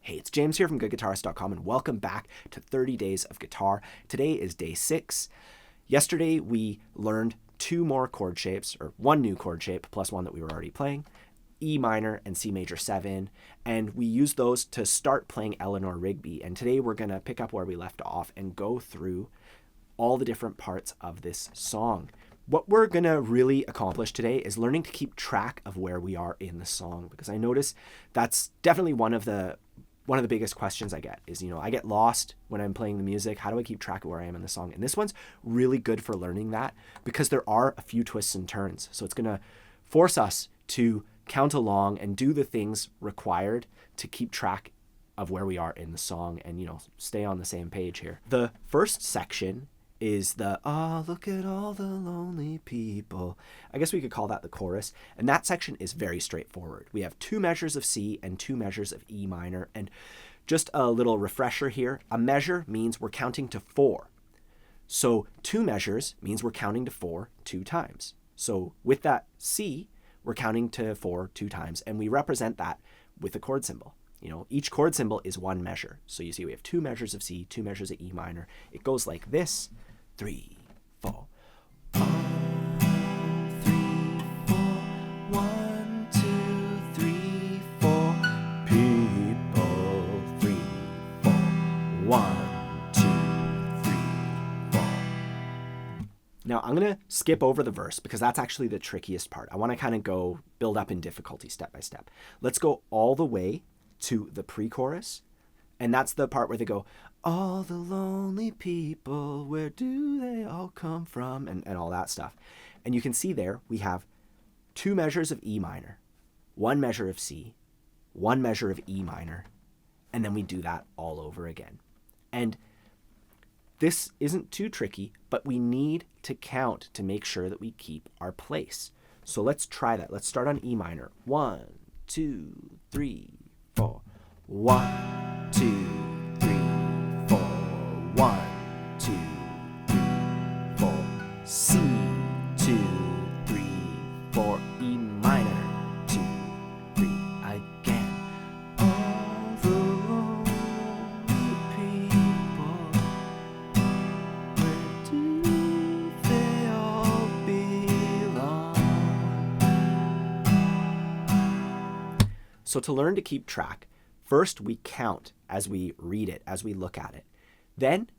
Hey, it's James here from GoodGuitarist.com, and welcome back to 30 Days of Guitar. Today is day 6. Yesterday we learned 2 more chord shapes, or 1 new chord shape plus 1 that we were already playing, E minor and C major 7, and we used those to start playing Eleanor Rigby. And today we're going to pick up where we left off and go through all the different parts of this song. What we're going to really accomplish today is learning to keep track of where we are in the song, because I notice that's definitely one of the biggest questions I get is, I get lost when I'm playing the music. How do I keep track of where I am in the song? And this one's really good for learning that, because there are a few twists and turns. So it's going to force us to count along and do the things required to keep track of where we are in the song and, stay on the same page here. The first section is the, oh, look at all the lonely people. I guess we could call that the chorus. And that section is very straightforward. We have 2 measures of C and 2 measures of E minor. And just a little refresher here, a measure means we're counting to 4. So 2 measures means we're counting to 4 2 times. So with that C, we're counting to 4 2 times, and we represent that with a chord symbol. Each chord symbol is 1 measure. So you see we have 2 measures of C, 2 measures of E minor. It goes like this. 3, 4. 1, 3, 4. 1, 2, 3, 4. People. 3, 4. 1, 2, 3, 4. Now I'm going to skip over the verse because that's actually the trickiest part. I want to kind of go build up in difficulty step by step. Let's go all the way to the pre-chorus. And that's the part where they go, all the lonely people, where do they all come from? And all that stuff. And you can see there we have 2 measures of E minor, 1 measure of C, 1 measure of E minor, and then we do that all over again. And this isn't too tricky, but we need to count to make sure that we keep our place. So let's try that. Let's start on E minor. 1, 2, 3, 4. 1, 2, 3, 4. 1, 2, 3, 4. C, 2, 3, 4. E minor, 2, 3. Again. All the lonely people, where do they all belong? So to learn to keep track, first, we count as we read it, as we look at it. Then,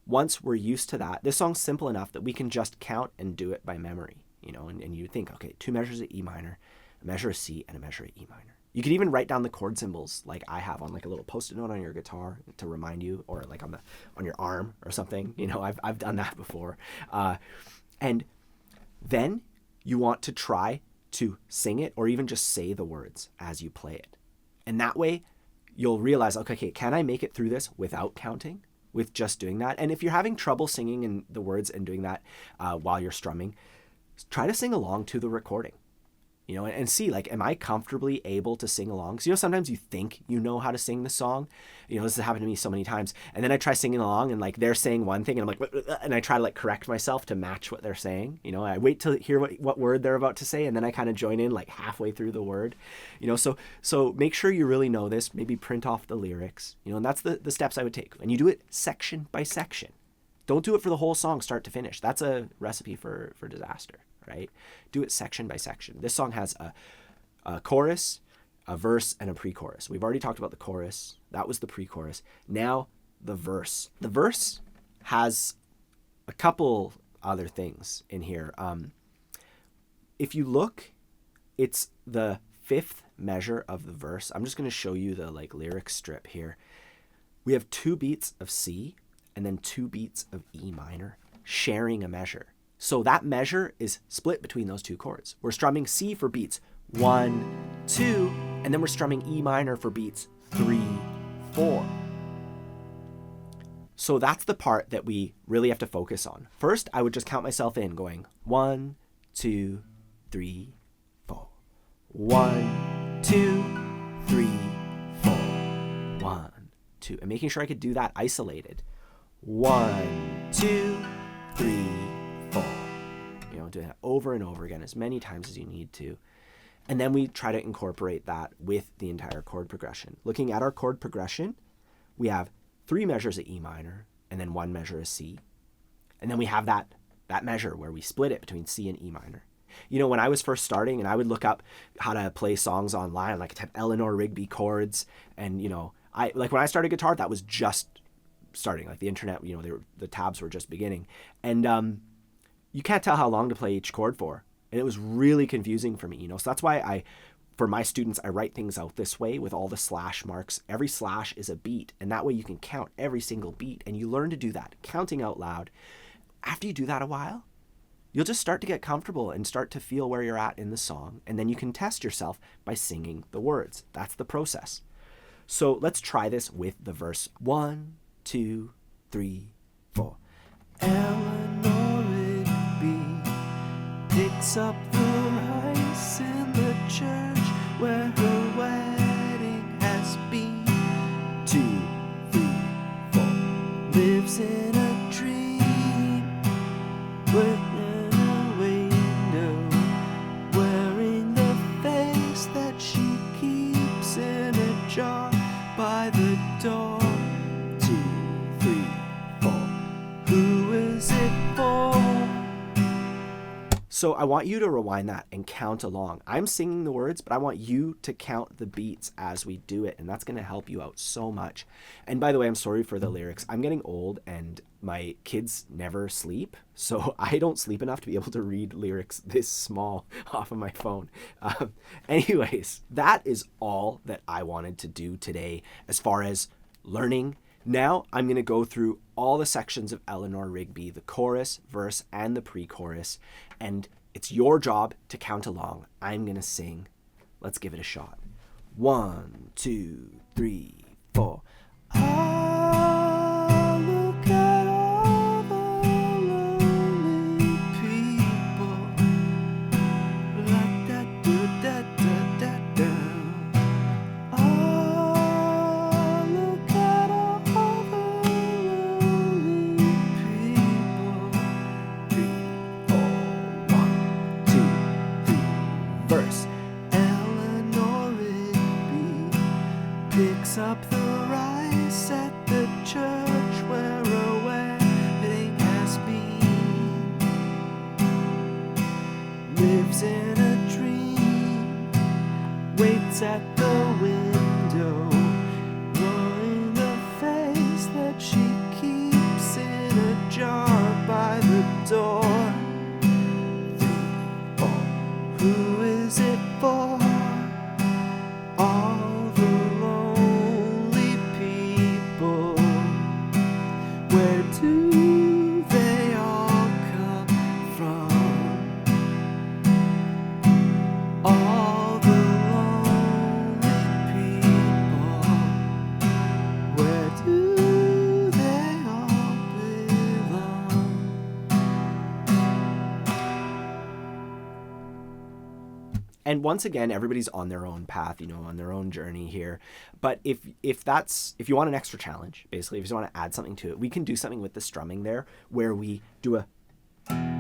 once we're used to that, this song's simple enough that we can just count and do it by memory, and you think, okay, 2 measures of E minor, a measure of C, and a measure of E minor. You could even write down the chord symbols like I have on like a little post-it note on your guitar to remind you, or like on your arm or something. I've done that before. And then you want to try to sing it or even just say the words as you play it. And that way, you'll realize, okay, can I make it through this without counting, with just doing that? And if you're having trouble singing in the words and doing that while you're strumming, try to sing along to the recording, and see, like, am I comfortably able to sing along? Because, sometimes you think you know how to sing the song. This has happened to me so many times. And then I try singing along and, like, they're saying one thing and I'm like, and I try to, like, correct myself to match what they're saying. I wait to hear what word they're about to say, and then I kind of join in, like, halfway through the word. So make sure you really know this. Maybe print off the lyrics, and that's the steps I would take. And you do it section by section. Don't do it for the whole song start to finish. That's a recipe for disaster, right? Do it section by section. This song has a chorus, a verse, and a pre-chorus. We've already talked about the chorus. That was the pre-chorus. Now the verse. The verse has a couple other things in here. If you look, it's the 5th measure of the verse. I'm just going to show you the lyric strip here. We have 2 beats of C and then 2 beats of E minor sharing a measure. So that measure is split between those 2 chords. We're strumming C for beats 1, 2, and then we're strumming E minor for beats 3, 4. So that's the part that we really have to focus on. First, I would just count myself in going 1, 2, 3, 4. 1, 2, 3, 4. 1, 2. And making sure I could do that isolated. 1, 2, 3, 4. Doing that over and over again as many times as you need to. And then we try to incorporate that with the entire chord progression. Looking at our chord progression, we have 3 measures of E minor and then 1 measure of C. And then we have that measure where we split it between C and E minor. You know, when I was first starting and I would look up how to play songs online, like type Eleanor Rigby chords, and, you know, when I started guitar, that was just starting. Like the internet, you know, the tabs were just beginning. And you can't tell how long to play each chord for. And it was really confusing for me, you know. So that's why for my students, I write things out this way with all the slash marks. Every slash is a beat, and that way you can count every single beat, and you learn to do that, counting out loud. After you do that a while, you'll just start to get comfortable and start to feel where you're at in the song, and then you can test yourself by singing the words. That's the process. So let's try this with the verse. 1, 2, 3, 4. Eleanor Rigby picks up the rice in the church where her wedding has been. 2, 3, 4. Lives in a dream within a window, wearing the face that she keeps in a jar by the door. 2, 3, 4. Who is it for? So I want you to rewind that and count along. I'm singing the words, but I want you to count the beats as we do it, and that's going to help you out so much. And by the way, I'm sorry for the lyrics. I'm getting old, and my kids never sleep, so I don't sleep enough to be able to read lyrics this small off of my phone. Anyways, that is all that I wanted to do today as far as learning. Now I'm going to go through all the sections of Eleanor Rigby, the chorus, verse, and the pre-chorus, and it's your job to count along. I'm going to sing. Let's give it a shot. 1, 2, 3, 4. Ah, look at all the lonely people. Like that, do, da, da, da, da. Ah, look at all the lonely people. 3, 4, 1, 2, 3. Verse. Eleanor Rigby picks up the rice at the church where a wedding has been. Lives in a dream, waits at the window, knowing the face that she keeps in a jar by the door. 3, 4. Who is it for? All the lonely people. Where do they all come from? All the lonely people. Where do they all belong? And once again, everybody's on their own path, you know, on their own journey here. But if you want an extra challenge, basically, if you want to add something to it, we can do something with the strumming there, where we do a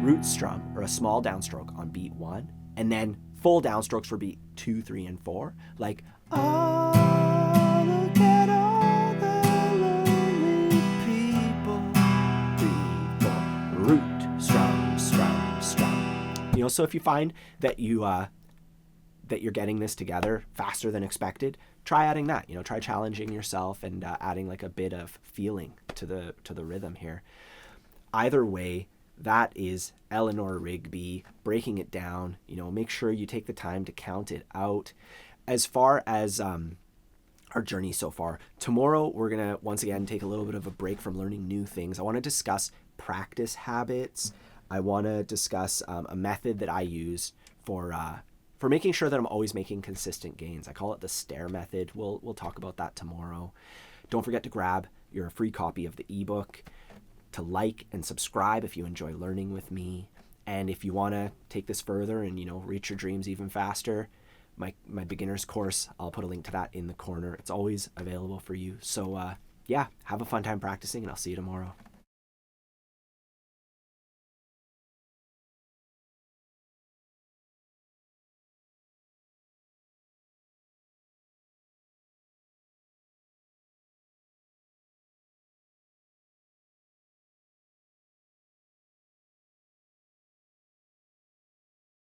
root strum or a small downstroke on beat 1, and then full downstrokes for beat 2, 3, and 4, like oh, look at all the lonely people. 3, 4. Root strum, strum, strum. You know, so if you find that you're getting this together faster than expected, try adding that. You know, try challenging yourself and adding like a bit of feeling to the rhythm here. Either way, that is Eleanor Rigby, breaking it down. You know, make sure you take the time to count it out. As far as our journey so far, tomorrow we're gonna once again take a little bit of a break from learning new things. I want to discuss practice habits. I want to discuss a method that I use for making sure that I'm always making consistent gains. I call it the stair method. We'll talk about that tomorrow. Don't forget to grab your free copy of the ebook, to like and subscribe if you enjoy learning with me. And if you want to take this further and, you know, reach your dreams even faster, my beginner's course, I'll put a link to that in the corner. It's always available for you. So yeah, have a fun time practicing, and I'll see you tomorrow.